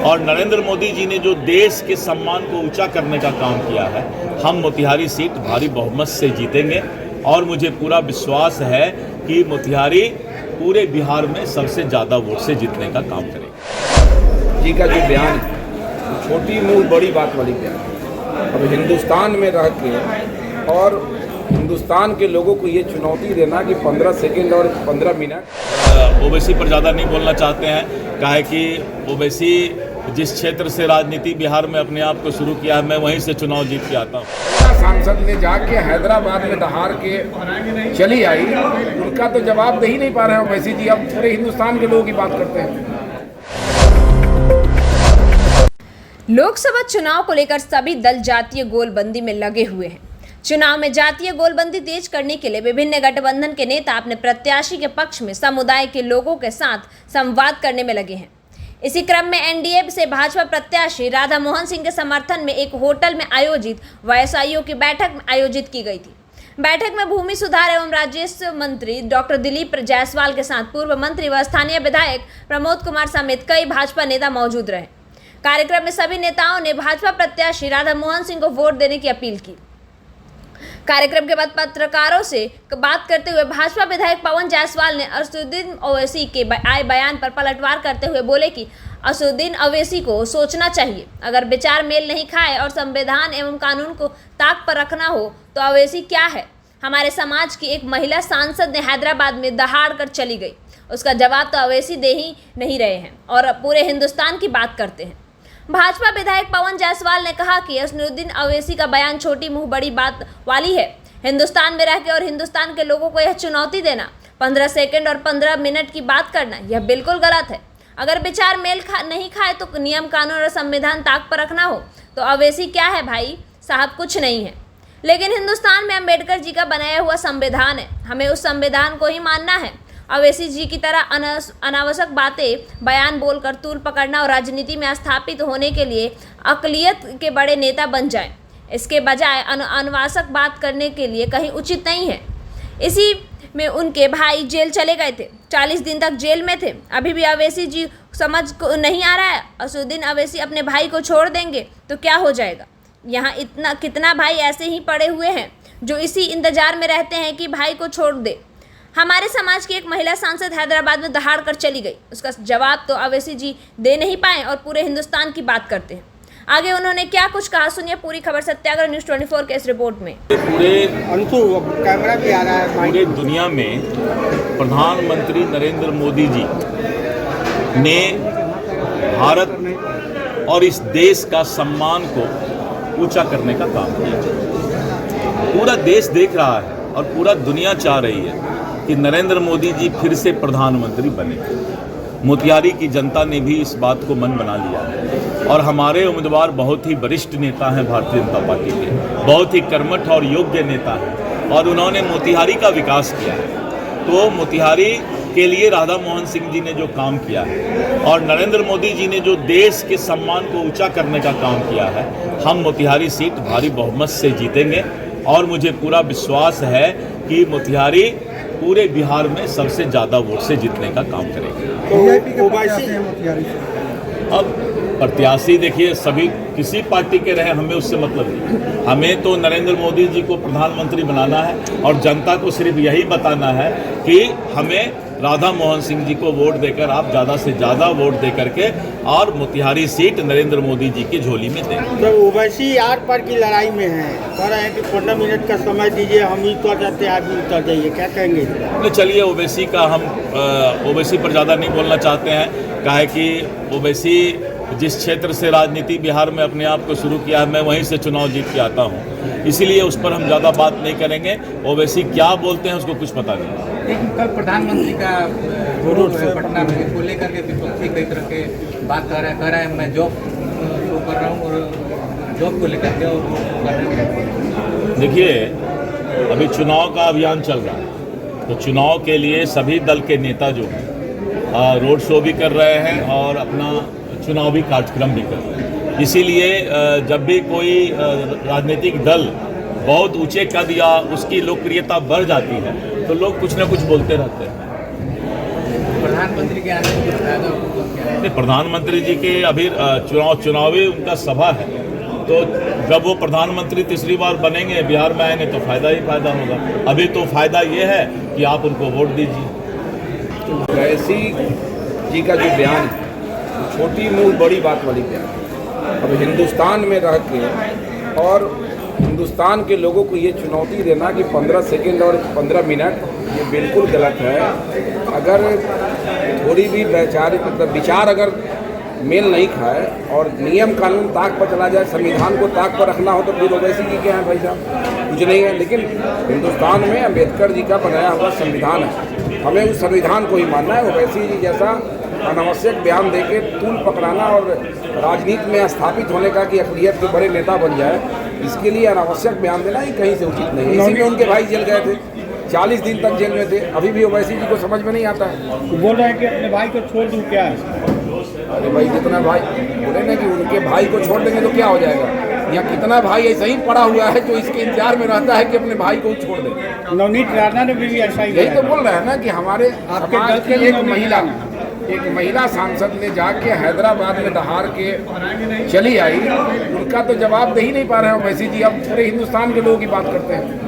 और नरेंद्र मोदी जी ने जो देश के सम्मान को ऊंचा करने का काम किया है, हम मोतिहारी सीट भारी बहुमत से जीतेंगे और मुझे पूरा विश्वास है कि मोतिहारी पूरे बिहार में सबसे ज़्यादा वोट से जीतने का काम करेगा। जी का जो बयान है, छोटी मुँह बड़ी बात वाली बयान है। अब हिंदुस्तान में रह के और हिंदुस्तान के लोगों को ये चुनौती देना कि 15 सेकंड और 15 मिनट ओवैसी पर ज़्यादा नहीं बोलना चाहते हैं, काहे कि ओवैसी जिस क्षेत्र से राजनीति बिहार में अपने आप को शुरू किया है, मैं वहीं से चुनाव जीत के आता हूँ। सांसद ने जाके हैदराबाद में दहाड़ के चली आई, उनका तो जवाब दे ही नहीं पा रहे हैं ओवैसी जी। अब पूरे हिंदुस्तान के लोगों की बात करते हैं। लोकसभा चुनाव को लेकर सभी दल जातीय गोलबंदी में लगे हुए हैं। चुनाव में जातीय गोलबंदी तेज करने के लिए विभिन्न गठबंधन के नेता अपने प्रत्याशी के पक्ष में समुदाय के लोगों के साथ संवाद करने में लगे हैं। इसी क्रम में एनडीए से भाजपा प्रत्याशी राधा मोहन सिंह के समर्थन में एक होटल में आयोजित व्यवसायियों की बैठक आयोजित की गई थी। बैठक में भूमि सुधार एवं राजस्व मंत्री डॉक्टर दिलीप जायसवाल के साथ पूर्व मंत्री व स्थानीय विधायक प्रमोद कुमार समेत कई भाजपा नेता मौजूद रहे। कार्यक्रम में सभी नेताओं ने भाजपा प्रत्याशी राधा मोहन सिंह को वोट देने की अपील की। कार्यक्रम के बाद पत्रकारों से बात करते हुए भाजपा विधायक पवन जायसवाल ने असदुद्दीन ओवैसी के आए बयान पर पलटवार करते हुए बोले कि असदुद्दीन ओवैसी को सोचना चाहिए, अगर विचार मेल नहीं खाए और संविधान एवं कानून को ताक पर रखना हो तो ओवैसी क्या है। हमारे समाज की एक महिला सांसद ने हैदराबाद में दहाड़ कर चली गई, उसका जवाब तो ओवैसी दे ही नहीं रहे हैं और पूरे हिंदुस्तान की बात करते हैं। भाजपा विधायक पवन जायसवाल ने कहा कि असदुद्दीन ओवैसी का बयान छोटी मुंह बड़ी बात वाली है। हिंदुस्तान में रहकर और हिंदुस्तान के लोगों को यह चुनौती देना, 15 सेकंड और 15 मिनट की बात करना, यह बिल्कुल गलत है। अगर विचार मेल नहीं खाए तो नियम कानून और संविधान ताक पर रखना हो तो ओवैसी क्या है भाई साहब, कुछ नहीं है। लेकिन हिंदुस्तान में अम्बेडकर जी का बनाया हुआ संविधान है, हमें उस संविधान को ही मानना है। ओवैसी जी की तरह अनावश्यक बातें बयान बोलकर तूल पकड़ना और राजनीति में स्थापित होने के लिए अकलियत के बड़े नेता बन जाएं, इसके बजाय अनावश्यक बात करने के लिए कहीं उचित नहीं है। इसी में उनके भाई जेल चले गए थे, 40 दिन तक जेल में थे। अभी भी ओवैसी जी समझ को नहीं आ रहा है, असदुद्दीन ओवैसी अपने भाई को छोड़ देंगे तो क्या हो जाएगा। यहाँ कितना भाई ऐसे ही पड़े हुए हैं जो इसी इंतजार में रहते हैं कि भाई को छोड़ दे। हमारे समाज की एक महिला सांसद हैदराबाद में दहाड़ कर चली गई, उसका जवाब तो ओवैसी जी दे नहीं पाए और पूरे हिंदुस्तान की बात करते हैं। आगे उन्होंने क्या कुछ कहा, सुनिए पूरी खबर सत्याग्रह न्यूज़ 24 के इस रिपोर्ट में। पूरे कैमरा भी आ रहा है। पूरे दुनिया में प्रधानमंत्री नरेंद्र मोदी जी ने भारत और इस देश का सम्मान को ऊंचा करने का काम किया। पूरा देश देख रहा है और पूरा दुनिया चाह रही है कि नरेंद्र मोदी जी फिर से प्रधानमंत्री बने। मोतिहारी की जनता ने भी इस बात को मन बना लिया है और हमारे उम्मीदवार बहुत ही वरिष्ठ नेता हैं भारतीय जनता पार्टी के, बहुत ही कर्मठ और योग्य नेता हैं और उन्होंने मोतिहारी का विकास किया है। तो मोतिहारी के लिए राधा मोहन सिंह जी ने जो काम किया है और नरेंद्र मोदी जी ने जो देश के सम्मान को ऊंचा करने का काम किया है, हम मोतिहारी सीट भारी बहुमत से जीतेंगे और मुझे पूरा विश्वास है कि मोतिहारी पूरे बिहार में सबसे ज़्यादा वोट से जीतने का काम करेगी। अब प्रत्याशी देखिए, सभी किसी पार्टी के रहे, हमें उससे मतलब नहीं। हमें तो नरेंद्र मोदी जी को प्रधानमंत्री बनाना है और जनता को सिर्फ यही बताना है कि हमें राधा मोहन सिंह जी को वोट देकर आप ज़्यादा से ज़्यादा वोट दे करके और मोतिहारी सीट नरेंद्र मोदी जी की झोली में दें। तो ओवैसी आर पार की लड़ाई में है, कह रहे हैं कि 15 मिनट का समय दीजिए, हम ही उतर जाते हैं, आप भी उतर जाइए, क्या कहेंगे? तो चलिए ओवैसी का हम ओवैसी पर ज़्यादा नहीं बोलना चाहते हैं, काहे कि ओवैसी जिस क्षेत्र से राजनीति बिहार में अपने आप को शुरू किया है, मैं वहीं से चुनाव जीत के आता हूँ, इसीलिए उस पर हम ज़्यादा बात नहीं करेंगे। ओवैसी क्या बोलते हैं उसको कुछ पता नहीं। लेकिन कल प्रधानमंत्री का रोड शो पटना में इसको लेकर के विपक्षी कई तरह के बात कर रहा है मैं जॉब शो कर रहा हूँ और जॉब को लेकर के। देखिए, अभी चुनाव का अभियान चल रहा है, तो चुनाव के लिए सभी दल के नेता जो हैं रोड शो भी कर रहे हैं और अपना चुनावी कार्यक्रम भी कर रहे हैं। इसीलिए जब भी कोई राजनीतिक दल बहुत ऊंचे कद या उसकी लोकप्रियता बढ़ जाती है तो लोग कुछ ना कुछ बोलते रहते हैं। प्रधानमंत्री के आने से फायदा होगा क्या? नहीं, प्रधानमंत्री जी के अभी चुनावी उनका सभा है, तो जब वो प्रधानमंत्री तीसरी बार बनेंगे, बिहार में आएंगे तो फ़ायदा ही फ़ायदा होगा। अभी तो फ़ायदा ये है कि आप उनको वोट दीजिए। वैसी जी का जो बयान है, छोटी मुँह बड़ी बात वाली बयान है। अब हिंदुस्तान में रह के और हिंदुस्तान के लोगों को ये चुनौती देना कि 15 सेकंड और 15 मिनट, ये बिल्कुल गलत है। अगर थोड़ी भी वैचारिक मतलब विचार अगर मेल नहीं खाए और नियम कानून ताक पर चला जाए, संविधान को ताक पर रखना हो, तो फिर ओवैसी जी क्या है भाई साहब, कुछ नहीं है। लेकिन हिंदुस्तान में अम्बेडकर जी का बनाया हुआ संविधान है, हमें उस संविधान को ही मानना है। ओवैसी जी जैसा अनावश्यक बयान देके तूल पकड़ाना और राजनीति में स्थापित होने का कि अक़लियत के बड़े नेता बन जाए, इसके लिए अनावश्यक बयान देना ही कहीं से उचित नहीं है। इसी में उनके भाई जेल गए थे, 40 दिन तक जेल में थे, अभी भी ओवैसी जी को समझ में नहीं आता है। तो बोल रहे हैं कि अपने भाई को छोड़ दूँ क्या है? अरे भाई, जितना भाई बोले ना कि उनके भाई को छोड़ देंगे तो क्या हो जाएगा? यहाँ कितना भाई ऐसा ही पड़ा हुआ है जो इसके इंतजार में रहता है कि अपने भाई को छोड़ दे। नवनीत राणा ने भी ऐसा ही यही तो बोल रहे हैं ना कि हमारे समाज की एक महिला सांसद ने जाके हैदराबाद में दहाड़ के चली आई, उनका तो जवाब दे ही नहीं पा रहे हैं ओवैसी जी। अब पूरे हिंदुस्तान के लोगों की बात करते हैं।